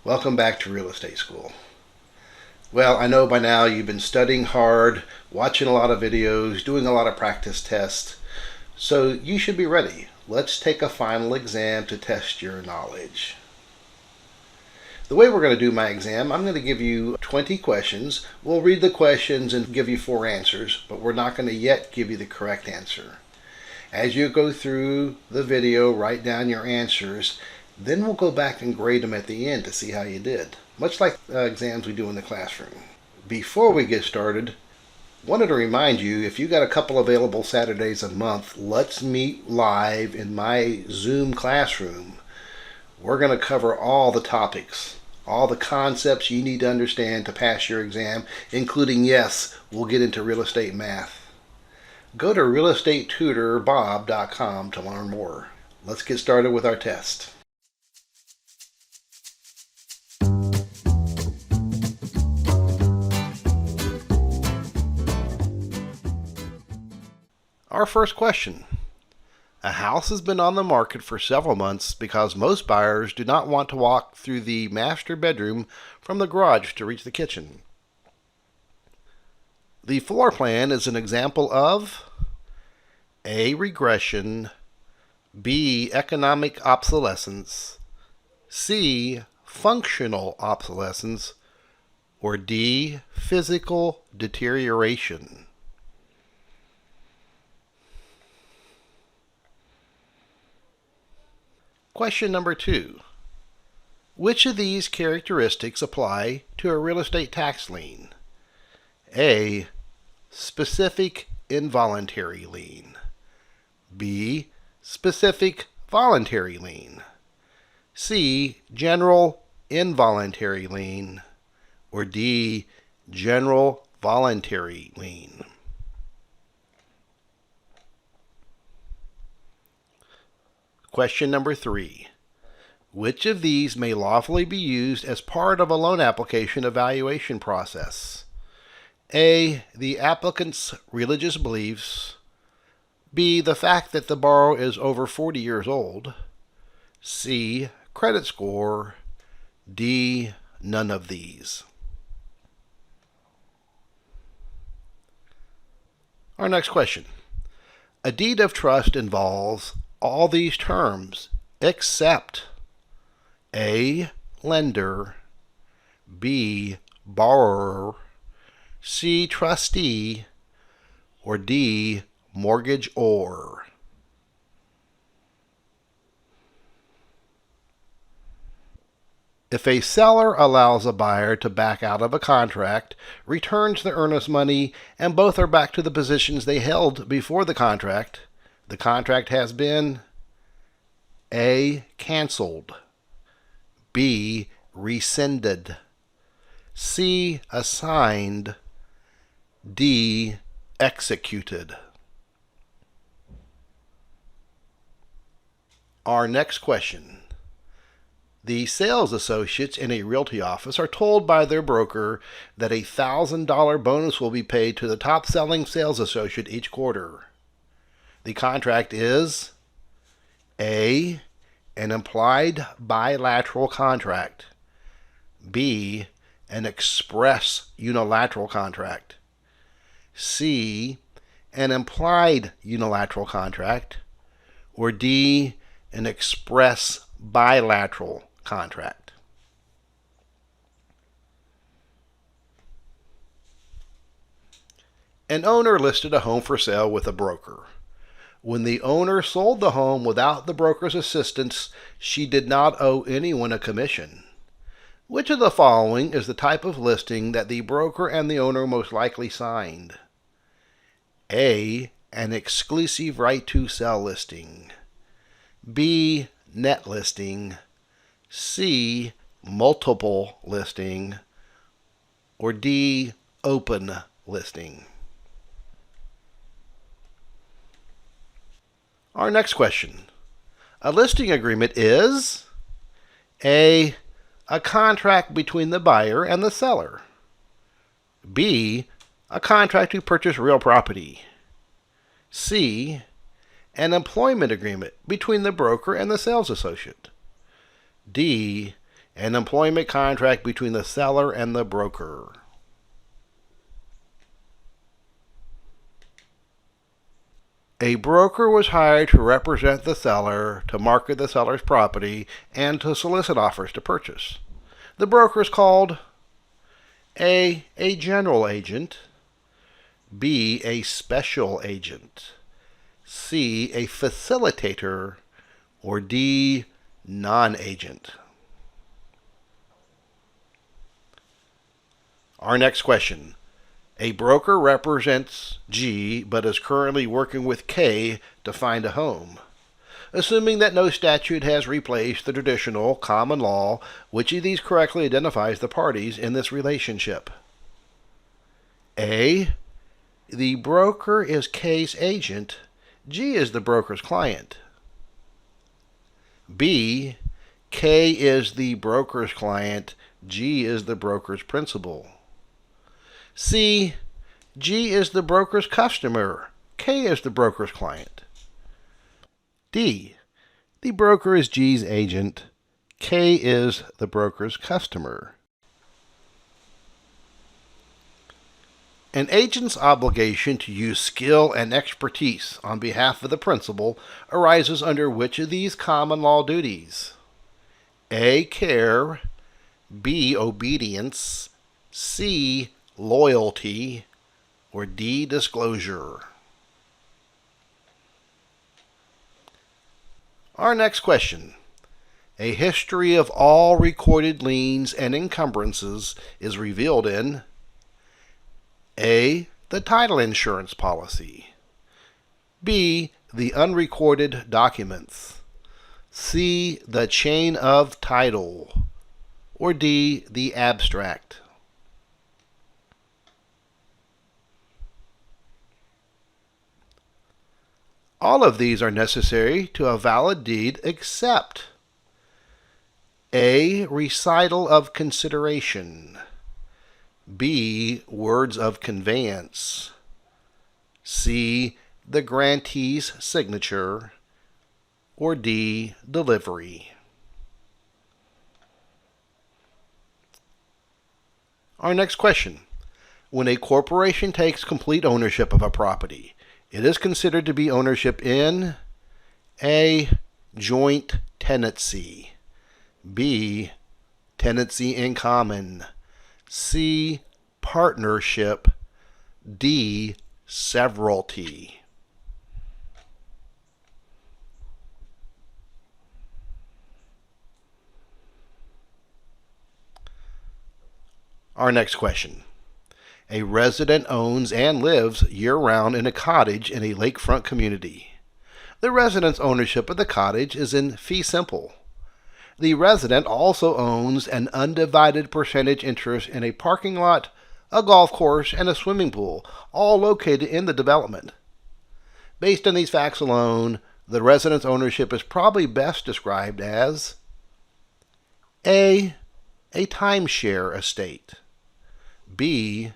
Welcome back to Real Estate School. Well, I know by now you've been studying hard, watching a lot of videos, doing a lot of practice tests, so you should be ready. Let's take a final exam to test your knowledge. The way we're going to do my exam, I'm going to give you 20 questions. We'll read the questions and give you 4 answers, but we're not going to yet give you the correct answer. As you go through the video, write down your answers. Then we'll go back and grade them at the end to see how you did, much like exams we do in the classroom. Before we get started, wanted to remind you, if you got a couple available Saturdays a month, let's meet live in my Zoom classroom. We're going to cover all the topics, all the concepts you need to understand to pass your exam, including, yes, we'll get into real estate math. Go to realestatetutorbob.com to learn more. Let's get started with our test. Our first question. A house has been on the market for several months because most buyers do not want to walk through the master bedroom from the garage to reach the kitchen. The floor plan is an example of A. Regression, B. Economic obsolescence, C. Functional obsolescence, or D. Physical deterioration. Question number 2. Which of these characteristics apply to a real estate tax lien? A. Specific involuntary lien. B. Specific voluntary lien. C. General involuntary lien. Or D. General voluntary lien. Question number 3. Which of these may lawfully be used as part of a loan application evaluation process? A. The applicant's religious beliefs. B. The fact that the borrower is over 40 years old. C. Credit score. D. None of these. Our next question. A deed of trust involves all these terms except A. Lender, B. Borrower, C. Trustee, or D. Mortgagor. If a seller allows a buyer to back out of a contract, returns the earnest money, and both are back to the positions they held before the contract has been A. Canceled, B. Rescinded, C. Assigned, D. Executed. Our next question. The sales associates in a realty office are told by their broker that a $1,000 bonus will be paid to the top selling sales associate each quarter. The contract is A. An implied bilateral contract, B. An express unilateral contract, C. An implied unilateral contract, or D. An express bilateral contract. An owner listed a home for sale with a broker. When the owner sold the home without the broker's assistance, she did not owe anyone a commission. Which of the following is the type of listing that the broker and the owner most likely signed? A. An exclusive right to sell listing. B. Net listing. C. Multiple listing. Or D. Open listing. Our next question. A listing agreement is A. A contract between the buyer and the seller. B. A contract to purchase real property. C. An employment agreement between the broker and the sales associate. D. an employment contract between the seller and the broker. A broker was hired to represent the seller, to market the seller's property, and to solicit offers to purchase. The broker is called A general agent, B, a special agent, C, a facilitator, or D, non-agent. Our next question. A broker represents G, but is currently working with K to find a home. Assuming that no statute has replaced the traditional common law, which of these correctly identifies the parties in this relationship? A, the broker is K's agent, G is the broker's client. B, K is the broker's client, G is the broker's principal. C, G is the broker's customer, K is the broker's client. D, the broker is G's agent, K is the broker's customer. An agent's obligation to use skill and expertise on behalf of the principal arises under which of these common law duties? A, care, B, obedience, C, loyalty, or D, disclosure. Our next question. A history of all recorded liens and encumbrances is revealed in A, the title insurance policy, B, the unrecorded documents, C, the chain of title, or D, the abstract. All of these are necessary to a valid deed except A, recital of consideration, B, words of conveyance, C, the grantee's signature, or D, delivery. Our next question. When a corporation takes complete ownership of a property, it is considered to be ownership in A, joint tenancy, B, tenancy in common, C, partnership, D, severalty. Our next question. A resident owns and lives year-round in a cottage in a lakefront community. The resident's ownership of the cottage is in fee simple. The resident also owns an undivided percentage interest in a parking lot, a golf course, and a swimming pool, all located in the development. Based on these facts alone, the resident's ownership is probably best described as A, a timeshare estate, B,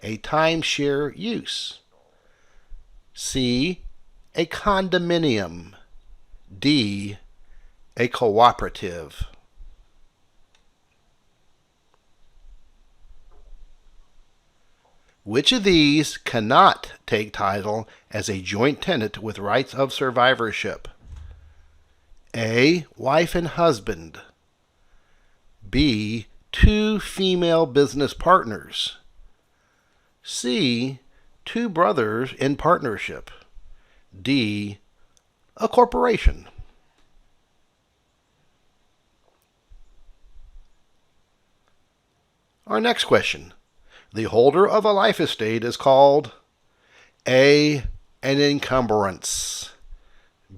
a timeshare use, C, a condominium, D, a cooperative. Which of these cannot take title as a joint tenant with rights of survivorship? A, wife and husband, B, two female business partners, C, two brothers in partnership, D, a corporation. Our next question. The holder of a life estate is called A, an encumbrance,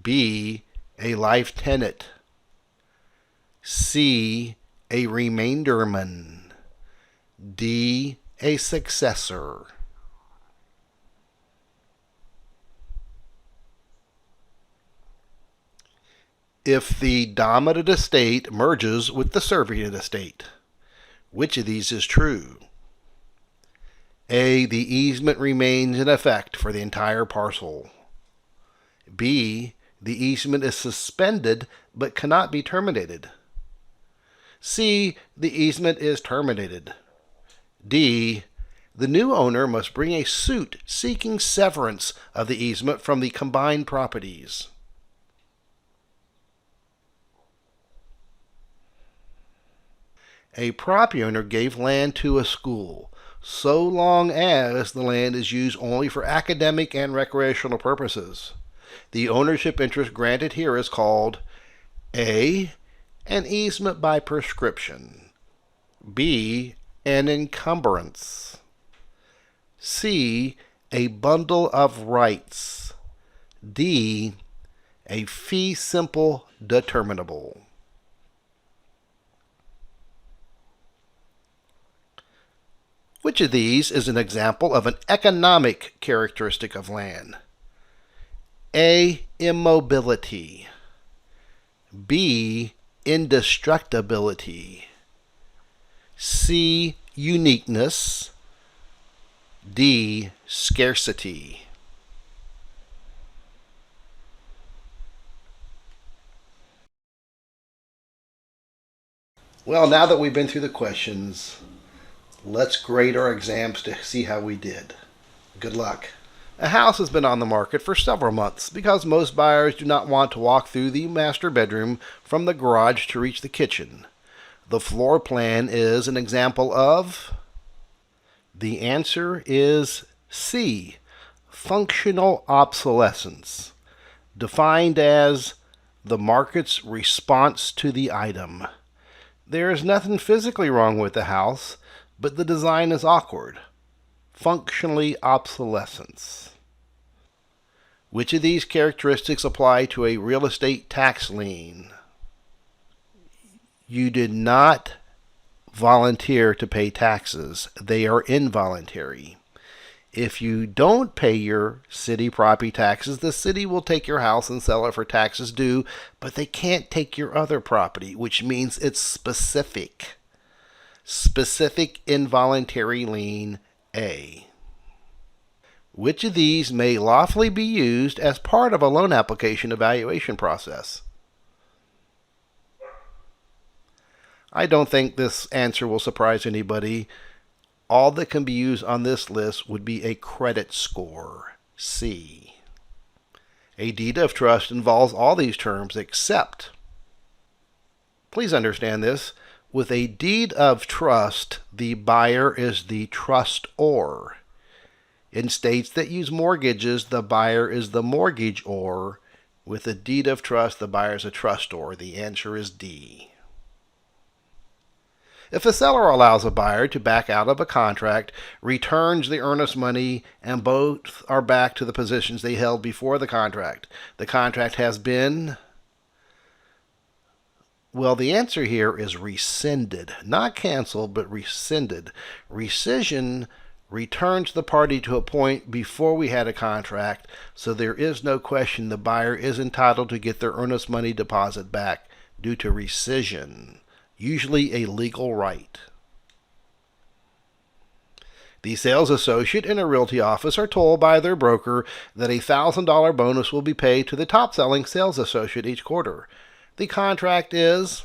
B, a life tenant, C, a remainderman, D, a successor. If the dominant estate merges with the servient estate, which of these is true? A, the easement remains in effect for the entire parcel. B, the easement is suspended but cannot be terminated. C. The easement is terminated. D. The new owner must bring a suit seeking severance of the easement from the combined properties. A property owner gave land to a school so long as the land is used only for academic and recreational purposes. The ownership interest granted here is called A. An easement by prescription. B. An encumbrance. C. A bundle of rights. D. A fee simple determinable. Which of these is an example of an economic characteristic of land? A. Immobility. B. Indestructibility. C. Uniqueness. D. Scarcity. Well, now that we've been through the questions, let's grade our exams to see how we did. Good luck. A house has been on the market for several months because most buyers do not want to walk through the master bedroom from the garage to reach the kitchen. The floor plan is an example of... The answer is C. Functional obsolescence, defined as the market's response to the item. There is nothing physically wrong with the house, but the design is awkward. Functionally obsolescence. Which of these characteristics apply to a real estate tax lien? You did not volunteer to pay taxes. They are involuntary. If you don't pay your city property taxes, the city will take your house and sell it for taxes due, but they can't take your other property, which means it's specific. Specific involuntary lien A. Which of these may lawfully be used as part of a loan application evaluation process? I don't think this answer will surprise anybody. All that can be used on this list would be a credit score, C. A deed of trust involves all these terms except, please understand this, with a deed of trust, the buyer is the trustor. In states that use mortgages, the buyer is the mortgagor. With a deed of trust, the buyer is a trustor. The answer is D. If a seller allows a buyer to back out of a contract, returns the earnest money, and both are back to the positions they held before the contract has been... Well, the answer here is rescinded. Not canceled, but rescinded. Rescission returns the party to a point before we had a contract, so there is no question the buyer is entitled to get their earnest money deposit back due to rescission, usually a legal right. The sales associate in a realty office are told by their broker that a $1,000 bonus will be paid to the top-selling sales associate each quarter. The contract is,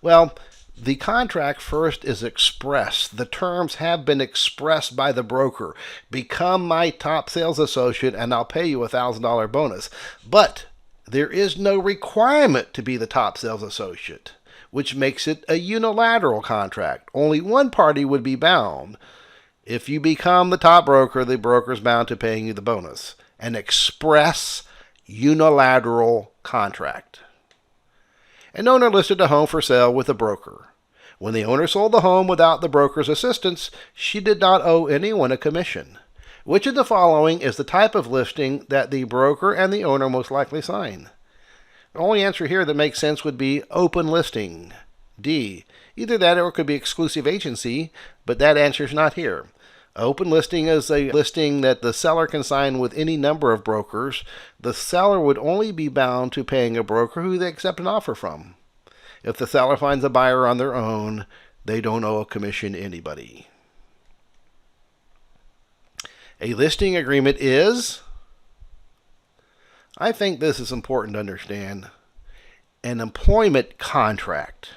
well, the contract first is expressed. The terms have been expressed by the broker. Become my top sales associate and I'll pay you a $1,000 bonus. But there is no requirement to be the top sales associate, which makes it a unilateral contract. Only one party would be bound. If you become the top broker, the broker is bound to paying you the bonus. An express unilateral contract. An owner listed a home for sale with a broker. When the owner sold the home without the broker's assistance, she did not owe anyone a commission. Which of the following is the type of listing that the broker and the owner most likely sign? The only answer here that makes sense would be open listing. D. Either that or it could be exclusive agency, but that answer is not here. Open listing is a listing that the seller can sign with any number of brokers. The seller would only be bound to paying a broker who they accept an offer from. If the seller finds a buyer on their own, they don't owe a commission to anybody. A listing agreement is, I think this is important to understand, an employment contract.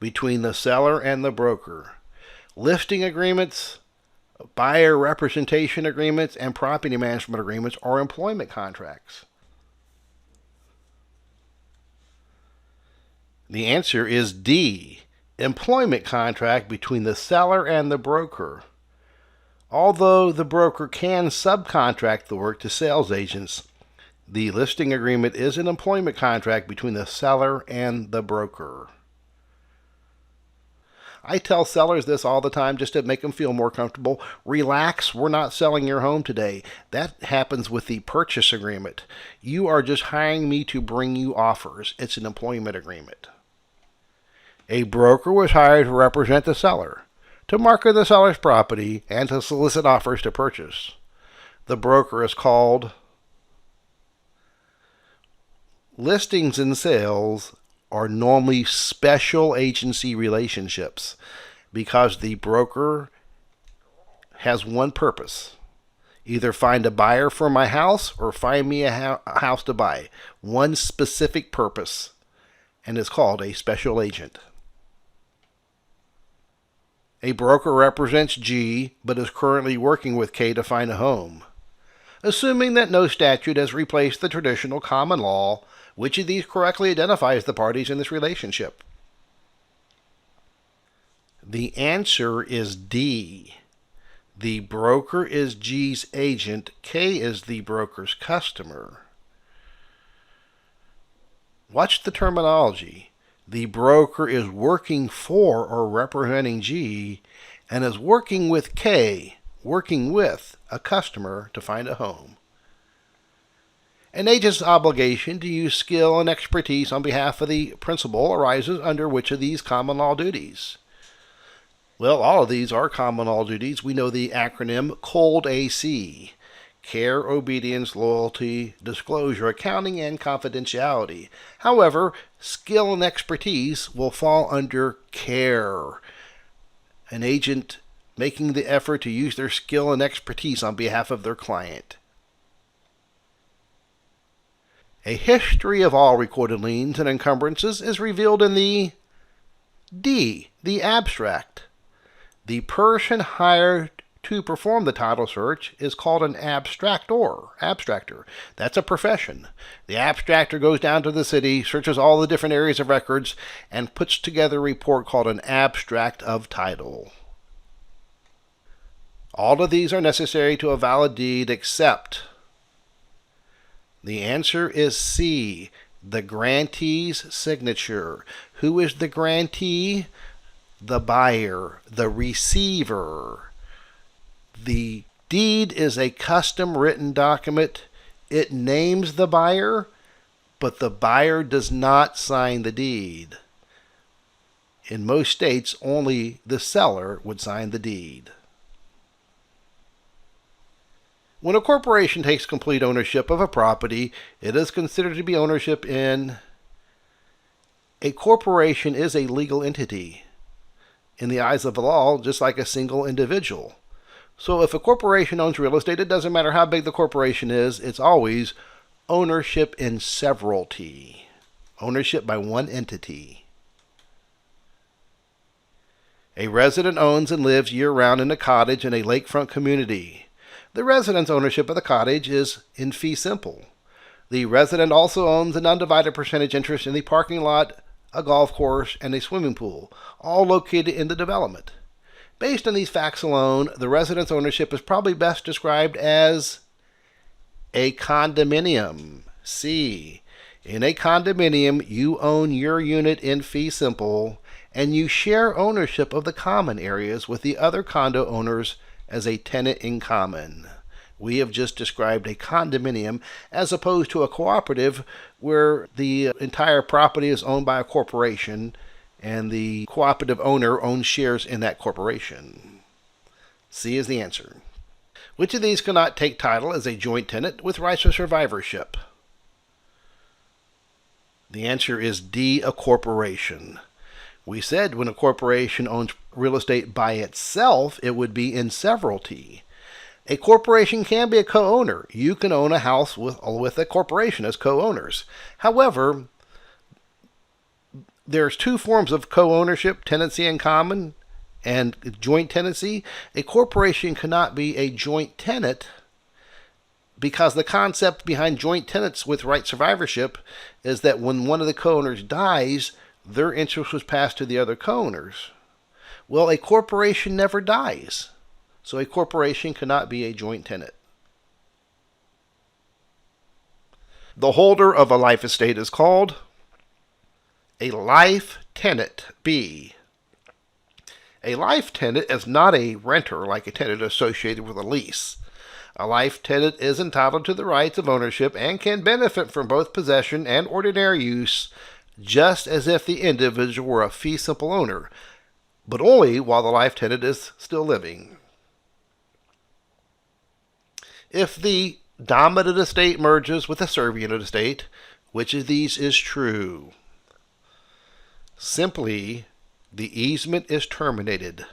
between the seller and the broker. Listing agreements, buyer representation agreements, and property management agreements are employment contracts. The answer is D, employment contract between the seller and the broker. Although the broker can subcontract the work to sales agents, the listing agreement is an employment contract between the seller and the broker. I tell sellers this all the time just to make them feel more comfortable. Relax, we're not selling your home today. That happens with the purchase agreement. You are just hiring me to bring you offers. It's an employment agreement. A broker was hired to represent the seller, to market the seller's property, and to solicit offers to purchase. The broker is called. Listings and sales are normally special agency relationships because the broker has one purpose: either find a buyer for my house or find me a house to buy. One specific purpose, and it's called a special agent. A broker represents G, but is currently working with K to find a home. Assuming that no statute has replaced the traditional common law, which of these correctly identifies the parties in this relationship? The answer is D. The broker is G's agent. K is the broker's customer. Watch the terminology. The broker is working for or representing G and is working with K, working with a customer to find a home. An agent's obligation to use skill and expertise on behalf of the principal arises under which of these common law duties? Well, all of these are common law duties. We know the acronym COLD AC: care, obedience, loyalty, disclosure, accounting, and confidentiality. However, skill and expertise will fall under care. An agent making the effort to use their skill and expertise on behalf of their client. A history of all recorded liens and encumbrances is revealed in the D, the abstract. The person hired to perform the title search is called an abstractor. That's a profession. The abstractor goes down to the city, searches all the different areas of records, and puts together a report called an abstract of title. All of these are necessary to a valid deed except. The answer is C, the grantee's signature. Who is the grantee? The buyer, the receiver. The deed is a custom written document. It names the buyer, but the buyer does not sign the deed. In most states, only the seller would sign the deed. When a corporation takes complete ownership of a property, it is considered to be ownership in. A corporation is a legal entity in the eyes of the law, just like a single individual. So if a corporation owns real estate, it doesn't matter how big the corporation is, it's always ownership in severalty, ownership by one entity. A resident owns and lives year-round in a cottage in a lakefront community. The resident's ownership of the cottage is in fee simple. The resident also owns an undivided percentage interest in the parking lot, a golf course, and a swimming pool, all located in the development. Based on these facts alone, the resident's ownership is probably best described as a condominium. C. In a condominium, you own your unit in fee simple, and you share ownership of the common areas with the other condo owners as a tenant in common. We have just described a condominium as opposed to a cooperative where the entire property is owned by a corporation and the cooperative owner owns shares in that corporation. C is the answer. Which of these cannot take title as a joint tenant with rights of survivorship? The answer is D, a corporation. We said when a corporation owns real estate by itself, it would be in severalty. A corporation can be a co-owner. You can own a house with a corporation as co-owners. However, There's two forms of co-ownership, tenancy in common and joint tenancy. A corporation cannot be a joint tenant because the concept behind joint tenants with right survivorship is that when one of the co-owners dies, their interest was passed to the other co-owners. Well, a corporation never dies, so a corporation cannot be a joint tenant. The holder of a life estate is called a life tenant. B. A life tenant is not a renter like a tenant associated with a lease. A life tenant is entitled to the rights of ownership and can benefit from both possession and ordinary use, just as if the individual were a fee simple owner, but only while the life tenant is still living. If the dominant estate merges with the servient estate, which of these is true? Simply, the easement is terminated.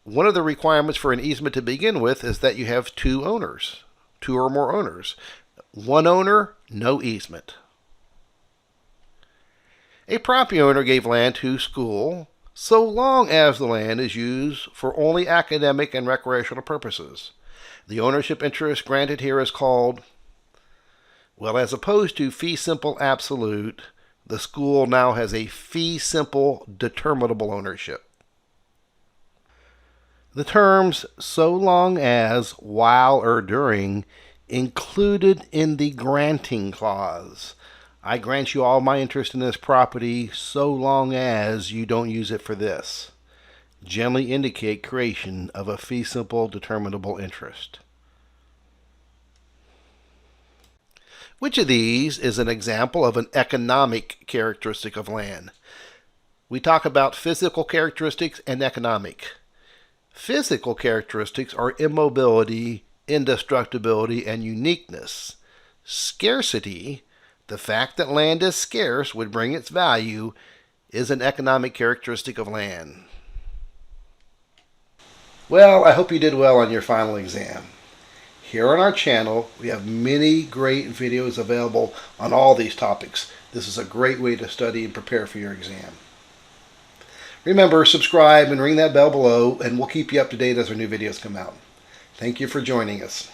One of the requirements for an easement to begin with is that you have two owners, two or more owners. One owner, no easement. A property owner gave land to school so long as the land is used for only academic and recreational purposes. The ownership interest granted here is called, well, as opposed to fee simple absolute, the school now has a fee simple determinable ownership. The terms so long as, while, or during included in the granting clause. I grant you all my interest in this property so long as you don't use it for this. Generally indicate creation of a fee simple determinable interest. Which of these is an example of an economic characteristic of land? We talk about physical characteristics and economic. Physical characteristics are immobility, indestructibility, and uniqueness. Scarcity, the fact that land is scarce would bring its value, is an economic characteristic of land. Well, I hope you did well on your final exam. Here on our channel, we have many great videos available on all these topics. This is a great way to study and prepare for your exam. Remember, subscribe and ring that bell below, and we'll keep you up to date as our new videos come out. Thank you for joining us.